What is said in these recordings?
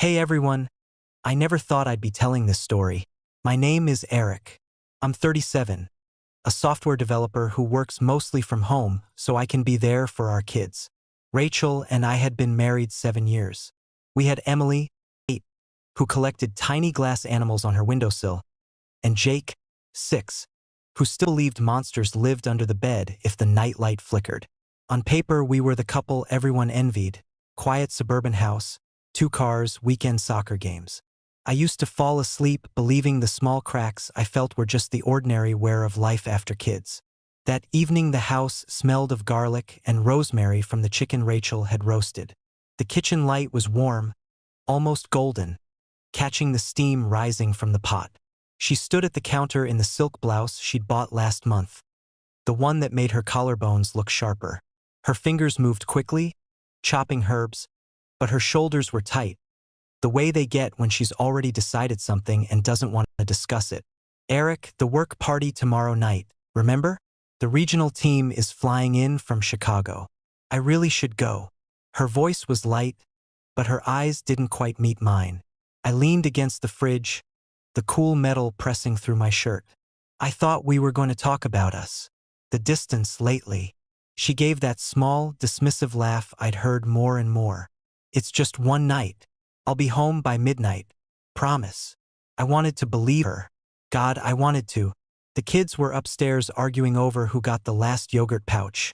Hey everyone, I never thought I'd be telling this story. My name is Eric. I'm 37, a software developer who works mostly from home so I can be there for our kids. Rachel and I had been married 7 years. We had Emily, 8, who collected tiny glass animals on her windowsill, and Jake, 6, who still believed monsters lived under the bed if the nightlight flickered. On paper, we were the couple everyone envied: quiet suburban house, 2 cars, weekend soccer games. I used to fall asleep believing the small cracks I felt were just the ordinary wear of life after kids. That evening the house smelled of garlic and rosemary from the chicken Rachel had roasted. The kitchen light was warm, almost golden, catching the steam rising from the pot. She stood at the counter in the silk blouse she'd bought last month, the one that made her collarbones look sharper. Her fingers moved quickly, chopping herbs, but her shoulders were tight, the way they get when she's already decided something and doesn't want to discuss it. Eric, the work party tomorrow night, remember? The regional team is flying in from Chicago. I really should go. Her voice was light, but her eyes didn't quite meet mine. I leaned against the fridge, the cool metal pressing through my shirt. I thought we were going to talk about us. The distance lately. She gave that small, dismissive laugh I'd heard more and more. It's just one night. I'll be home by midnight. Promise. I wanted to believe her. God, I wanted to. The kids were upstairs arguing over who got the last yogurt pouch.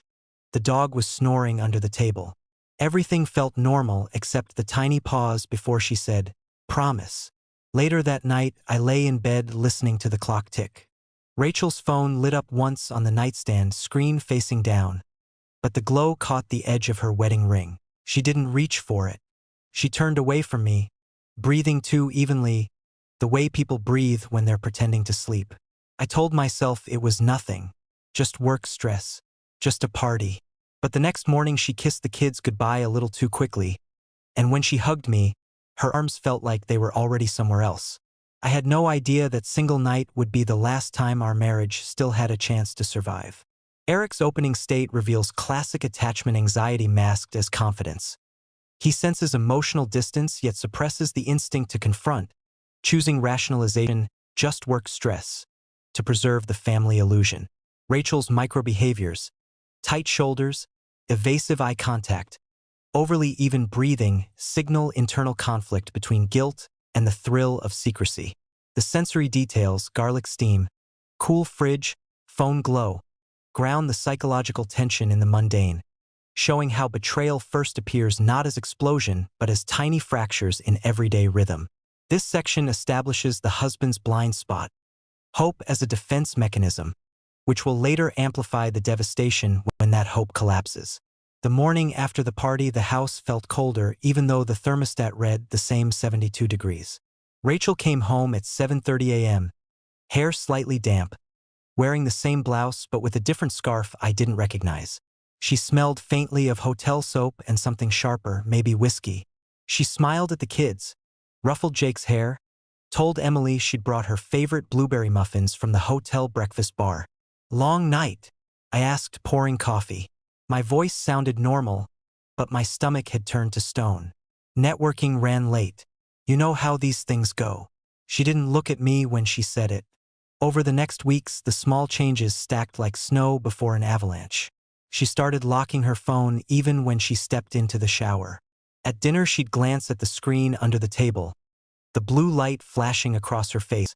The dog was snoring under the table. Everything felt normal except the tiny pause before she said, "Promise." Later that night, I lay in bed listening to the clock tick. Rachel's phone lit up once on the nightstand, screen facing down, but the glow caught the edge of her wedding ring. She didn't reach for it. She turned away from me, breathing too evenly, the way people breathe when they're pretending to sleep. I told myself it was nothing, just work stress, just a party. But the next morning she kissed the kids goodbye a little too quickly, and when she hugged me, her arms felt like they were already somewhere else. I had no idea that single night would be the last time our marriage still had a chance to survive. Eric's opening state reveals classic attachment anxiety masked as confidence. He senses emotional distance yet suppresses the instinct to confront, choosing rationalization, just work stress, to preserve the family illusion. Rachel's micro-behaviors, tight shoulders, evasive eye contact, overly even breathing signal internal conflict between guilt and the thrill of secrecy. The sensory details, garlic steam, cool fridge, phone glow, ground the psychological tension in the mundane, showing how betrayal first appears not as explosion but as tiny fractures in everyday rhythm. This section establishes the husband's blind spot, hope as a defense mechanism, which will later amplify the devastation when that hope collapses. The morning after the party, the house felt colder even though the thermostat read the same 72 degrees. Rachel came home at 7:30 a.m., hair slightly damp, wearing the same blouse but with a different scarf I didn't recognize. She smelled faintly of hotel soap and something sharper, maybe whiskey. She smiled at the kids, ruffled Jake's hair, told Emily she'd brought her favorite blueberry muffins from the hotel breakfast bar. "Long night?" I asked, pouring coffee. My voice sounded normal, but my stomach had turned to stone. "Networking ran late. You know how these things go." She didn't look at me when she said it. Over the next weeks, the small changes stacked like snow before an avalanche. She started locking her phone even when she stepped into the shower. At dinner, she'd glance at the screen under the table, the blue light flashing across her face,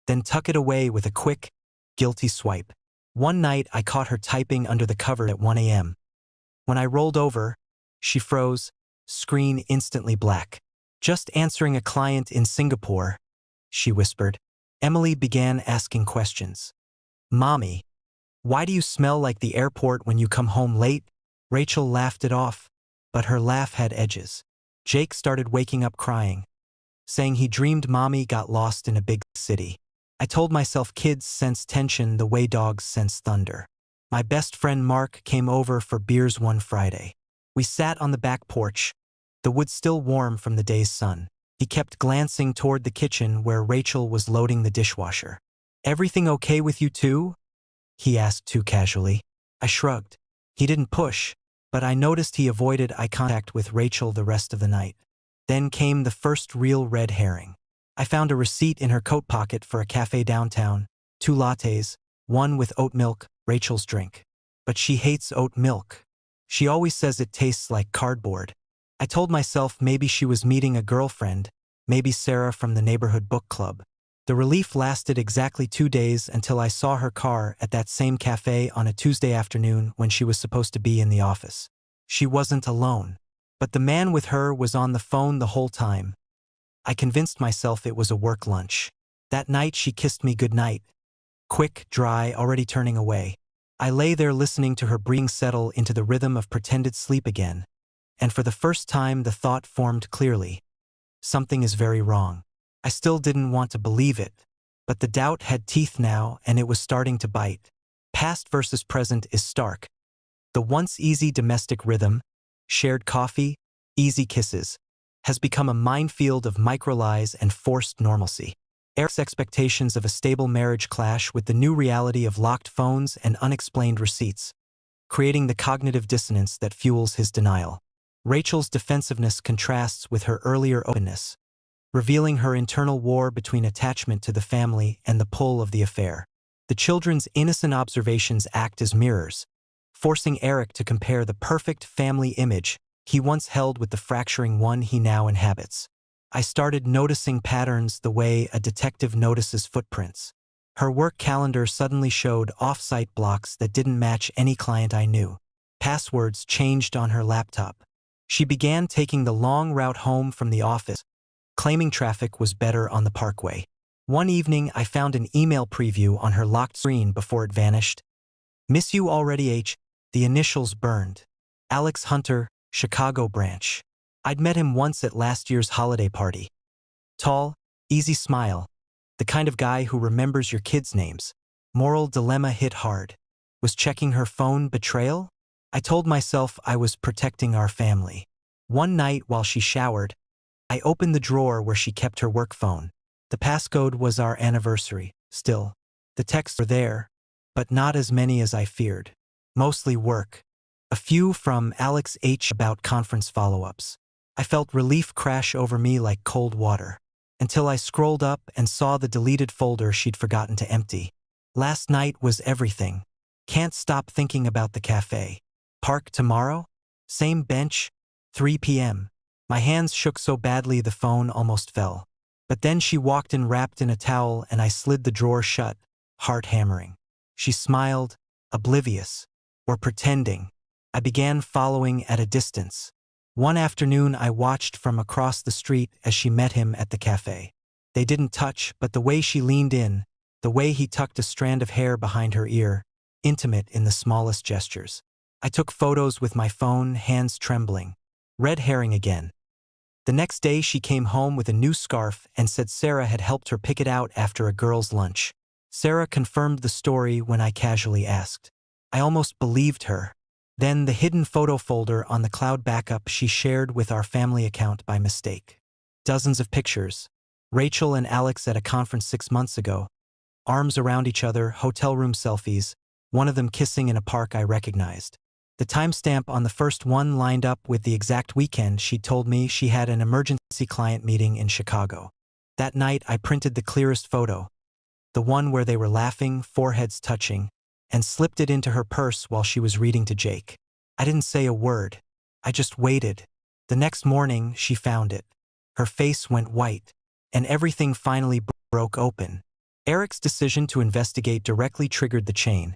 then tuck it away with a quick, guilty swipe. One night, I caught her typing under the cover at 1 a.m. When I rolled over, she froze, screen instantly black. "Just answering a client in Singapore," she whispered. Emily began asking questions. "Mommy, why do you smell like the airport when you come home late?" Rachel laughed it off, but her laugh had edges. Jake started waking up crying, saying he dreamed Mommy got lost in a big city. I told myself kids sense tension the way dogs sense thunder. My best friend Mark came over for beers one Friday. We sat on the back porch, the wood still warm from the day's sun. He kept glancing toward the kitchen where Rachel was loading the dishwasher. "Everything okay with you too?" he asked too casually. I shrugged. He didn't push, but I noticed he avoided eye contact with Rachel the rest of the night. Then came the first real red herring. I found a receipt in her coat pocket for a cafe downtown, 2 lattes, one with oat milk, Rachel's drink. But she hates oat milk. She always says it tastes like cardboard. I told myself maybe she was meeting a girlfriend, maybe Sarah from the neighborhood book club. The relief lasted exactly 2 days until I saw her car at that same cafe on a Tuesday afternoon when she was supposed to be in the office. She wasn't alone. But the man with her was on the phone the whole time. I convinced myself it was a work lunch. That night she kissed me goodnight. Quick, dry, already turning away. I lay there listening to her breathing settle into the rhythm of pretended sleep again. And for the first time the thought formed clearly. Something is very wrong. I still didn't want to believe it. But the doubt had teeth now, and it was starting to bite. Past versus present is stark. The once easy domestic rhythm, shared coffee, easy kisses, has become a minefield of micro-lies and forced normalcy. Eric's expectations of a stable marriage clash with the new reality of locked phones and unexplained receipts, creating the cognitive dissonance that fuels his denial. Rachel's defensiveness contrasts with her earlier openness, revealing her internal war between attachment to the family and the pull of the affair. The children's innocent observations act as mirrors, forcing Eric to compare the perfect family image he once held with the fracturing one he now inhabits. I started noticing patterns the way a detective notices footprints. Her work calendar suddenly showed off-site blocks that didn't match any client I knew. Passwords changed on her laptop. She began taking the long route home from the office, claiming traffic was better on the parkway. One evening, I found an email preview on her locked screen before it vanished. Miss you already H. The initials burned. Alex Hunter, Chicago branch. I'd met him once at last year's holiday party. Tall, easy smile. The kind of guy who remembers your kids' names. Moral dilemma hit hard. Was checking her phone betrayal? I told myself I was protecting our family. One night while she showered, I opened the drawer where she kept her work phone. The passcode was our anniversary. Still, the texts were there, but not as many as I feared. Mostly work. A few from Alex H. about conference follow-ups. I felt relief crash over me like cold water, until I scrolled up and saw the deleted folder she'd forgotten to empty. Last night was everything. Can't stop thinking about the cafe. Park tomorrow? Same bench? 3 p.m. My hands shook so badly the phone almost fell. But then she walked in wrapped in a towel and I slid the drawer shut, heart hammering. She smiled, oblivious, or pretending. I began following at a distance. One afternoon I watched from across the street as she met him at the cafe. They didn't touch, but the way she leaned in, the way he tucked a strand of hair behind her ear, intimate in the smallest gestures. I took photos with my phone, hands trembling. Red herring again. The next day she came home with a new scarf and said Sarah had helped her pick it out after a girl's lunch. Sarah confirmed the story when I casually asked. I almost believed her. Then the hidden photo folder on the cloud backup she shared with our family account by mistake. Dozens of pictures. Rachel and Alex at a conference 6 months ago. Arms around each other, hotel room selfies, one of them kissing in a park I recognized. The timestamp on the first one lined up with the exact weekend she told me she had an emergency client meeting in Chicago. That night I printed the clearest photo, the one where they were laughing, foreheads touching, and slipped it into her purse while she was reading to Jake. I didn't say a word. I just waited. The next morning, she found it. Her face went white, and everything finally broke open. Eric's decision to investigate directly triggered the chain.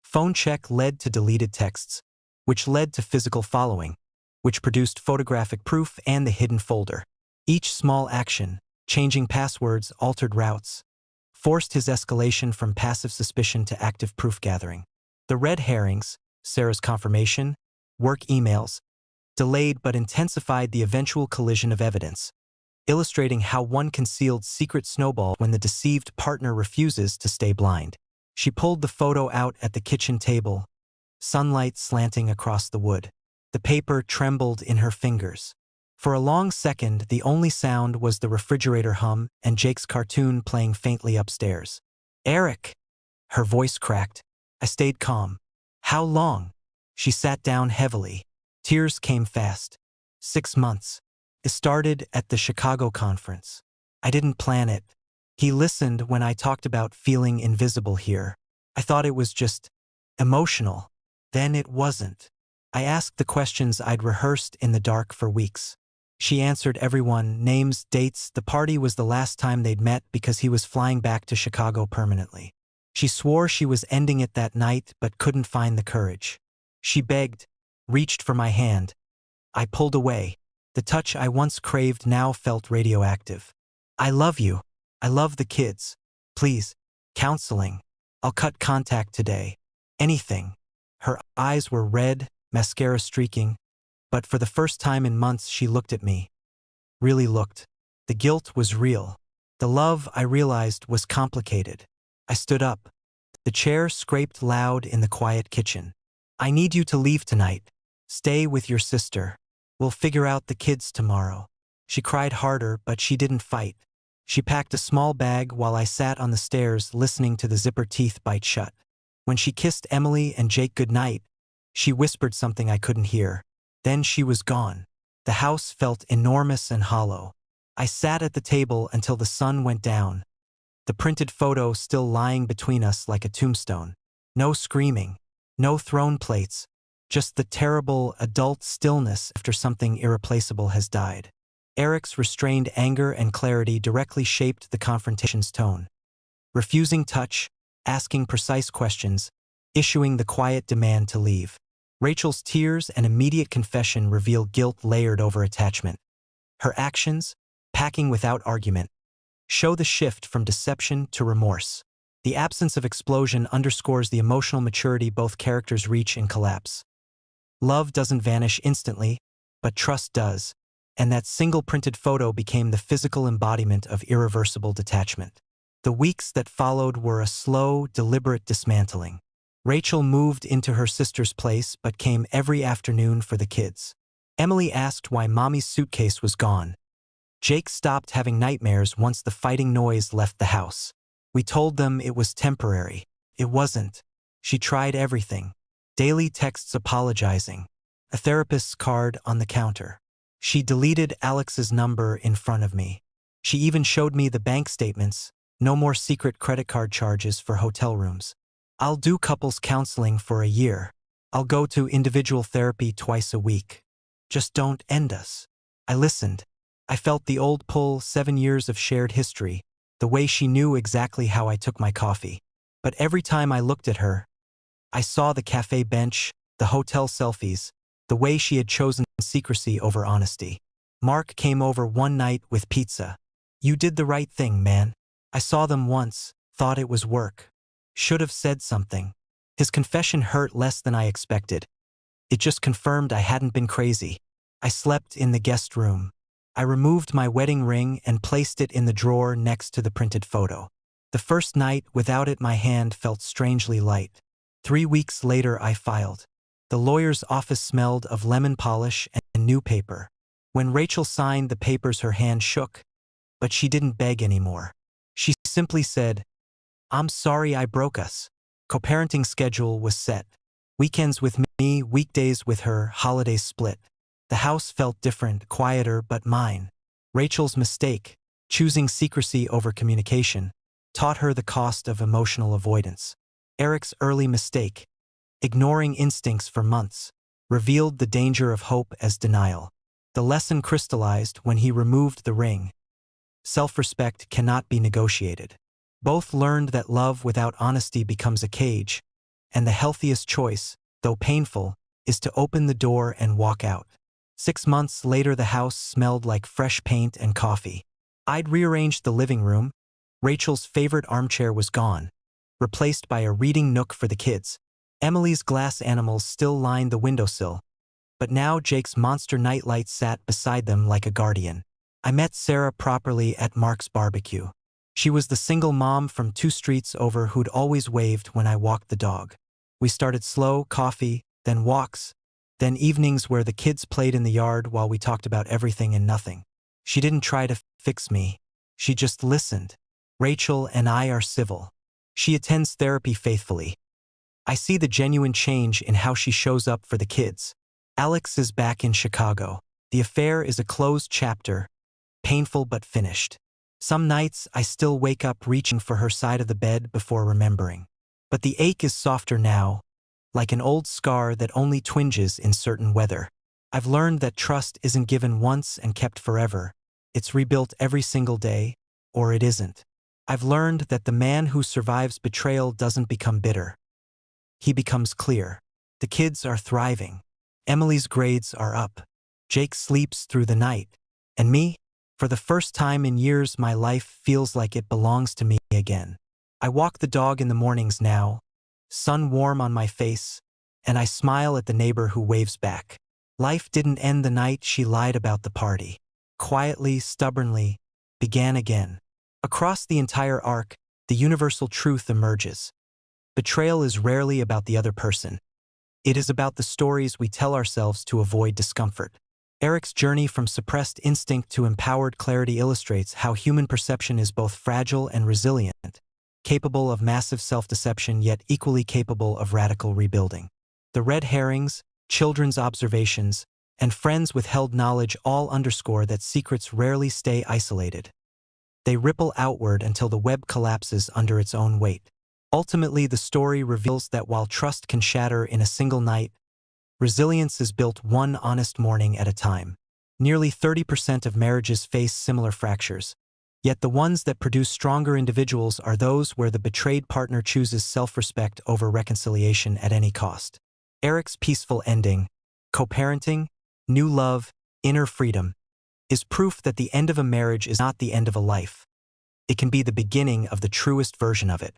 Phone check led to deleted texts, which led to physical following, which produced photographic proof and the hidden folder. Each small action, changing passwords, altered routes, forced his escalation from passive suspicion to active proof gathering. The red herrings, Sarah's confirmation, work emails, delayed but intensified the eventual collision of evidence, illustrating how one concealed secret snowballs when the deceived partner refuses to stay blind. She pulled the photo out at the kitchen table, sunlight slanting across the wood. The paper trembled in her fingers. For a long second, the only sound was the refrigerator hum and Jake's cartoon playing faintly upstairs. Eric! Her voice cracked. I stayed calm. How long? She sat down heavily. Tears came fast. 6 months. It started at the Chicago conference. I didn't plan it. He listened when I talked about feeling invisible here. I thought it was just emotional. Then it wasn't. I asked the questions I'd rehearsed in the dark for weeks. She answered everyone, names, dates. The party was the last time they'd met because he was flying back to Chicago permanently. She swore she was ending it that night but couldn't find the courage. She begged, reached for my hand. I pulled away. The touch I once craved now felt radioactive. I love you. I love the kids. Please. Counseling. I'll cut contact today. Anything. Her eyes were red, mascara streaking, but for the first time in months she looked at me. Really looked. The guilt was real. The love, I realized, was complicated. I stood up. The chair scraped loud in the quiet kitchen. I need you to leave tonight. Stay with your sister. We'll figure out the kids tomorrow. She cried harder, but she didn't fight. She packed a small bag while I sat on the stairs listening to the zipper teeth bite shut. When she kissed Emily and Jake goodnight, she whispered something I couldn't hear. Then she was gone. The house felt enormous and hollow. I sat at the table until the sun went down. The printed photo still lying between us like a tombstone. No screaming. No throne plates. Just the terrible, adult stillness after something irreplaceable has died. Eric's restrained anger and clarity directly shaped the confrontation's tone. Refusing touch, asking precise questions, issuing the quiet demand to leave. Rachel's tears and immediate confession reveal guilt layered over attachment. Her actions, packing without argument, show the shift from deception to remorse. The absence of explosion underscores the emotional maturity both characters reach in collapse. Love doesn't vanish instantly, but trust does, and that single printed photo became the physical embodiment of irreversible detachment. The weeks that followed were a slow, deliberate dismantling. Rachel moved into her sister's place but came every afternoon for the kids. Emily asked why Mommy's suitcase was gone. Jake stopped having nightmares once the fighting noise left the house. We told them it was temporary. It wasn't. She tried everything. Daily texts apologizing. A therapist's card on the counter. She deleted Alex's number in front of me. She even showed me the bank statements. No more secret credit card charges for hotel rooms. I'll do couples counseling for a year. I'll go to individual therapy twice a week. Just don't end us. I listened. I felt the old pull, 7 years of shared history, the way she knew exactly how I took my coffee. But every time I looked at her, I saw the cafe bench, the hotel selfies, the way she had chosen secrecy over honesty. Mark came over one night with pizza. You did the right thing, man. I saw them once, thought it was work. Should have said something. His confession hurt less than I expected. It just confirmed I hadn't been crazy. I slept in the guest room. I removed my wedding ring and placed it in the drawer next to the printed photo. The first night without it, my hand felt strangely light. 3 weeks later, I filed. The lawyer's office smelled of lemon polish and new paper. When Rachel signed the papers, her hand shook, but she didn't beg anymore. She simply said, "I'm sorry I broke us." Co-parenting schedule was set. Weekends with me, weekdays with her, holidays split. The house felt different, quieter, but mine. Rachel's mistake, choosing secrecy over communication, taught her the cost of emotional avoidance. Eric's early mistake, ignoring instincts for months, revealed the danger of hope as denial. The lesson crystallized when he removed the ring. Self-respect cannot be negotiated. Both learned that love without honesty becomes a cage, and the healthiest choice, though painful, is to open the door and walk out. 6 months later, the house smelled like fresh paint and coffee. I'd rearranged the living room. Rachel's favorite armchair was gone, replaced by a reading nook for the kids. Emily's glass animals still lined the windowsill, but now Jake's monster nightlight sat beside them like a guardian. I met Sarah properly at Mark's barbecue. She was the single mom from 2 streets over who'd always waved when I walked the dog. We started slow, coffee, then walks, then evenings where the kids played in the yard while we talked about everything and nothing. She didn't try to fix me. She just listened. Rachel and I are civil. She attends therapy faithfully. I see the genuine change in how she shows up for the kids. Alex is back in Chicago. The affair is a closed chapter, painful but finished. Some nights I still wake up reaching for her side of the bed before remembering. But the ache is softer now, like an old scar that only twinges in certain weather. I've learned that trust isn't given once and kept forever. It's rebuilt every single day, or it isn't. I've learned that the man who survives betrayal doesn't become bitter. He becomes clear. The kids are thriving. Emily's grades are up. Jake sleeps through the night. And me? For the first time in years, my life feels like it belongs to me again. I walk the dog in the mornings now, sun warm on my face, and I smile at the neighbor who waves back. Life didn't end the night she lied about the party. Quietly, stubbornly, began again. Across the entire arc, the universal truth emerges. Betrayal is rarely about the other person. It is about the stories we tell ourselves to avoid discomfort. Eric's journey from suppressed instinct to empowered clarity illustrates how human perception is both fragile and resilient, capable of massive self-deception yet equally capable of radical rebuilding. The red herrings, children's observations, and friends' withheld knowledge all underscore that secrets rarely stay isolated. They ripple outward until the web collapses under its own weight. Ultimately, the story reveals that while trust can shatter in a single night, resilience is built one honest morning at a time. Nearly 30% of marriages face similar fractures, yet the ones that produce stronger individuals are those where the betrayed partner chooses self-respect over reconciliation at any cost. Eric's peaceful ending, co-parenting, new love, inner freedom, is proof that the end of a marriage is not the end of a life. It can be the beginning of the truest version of it.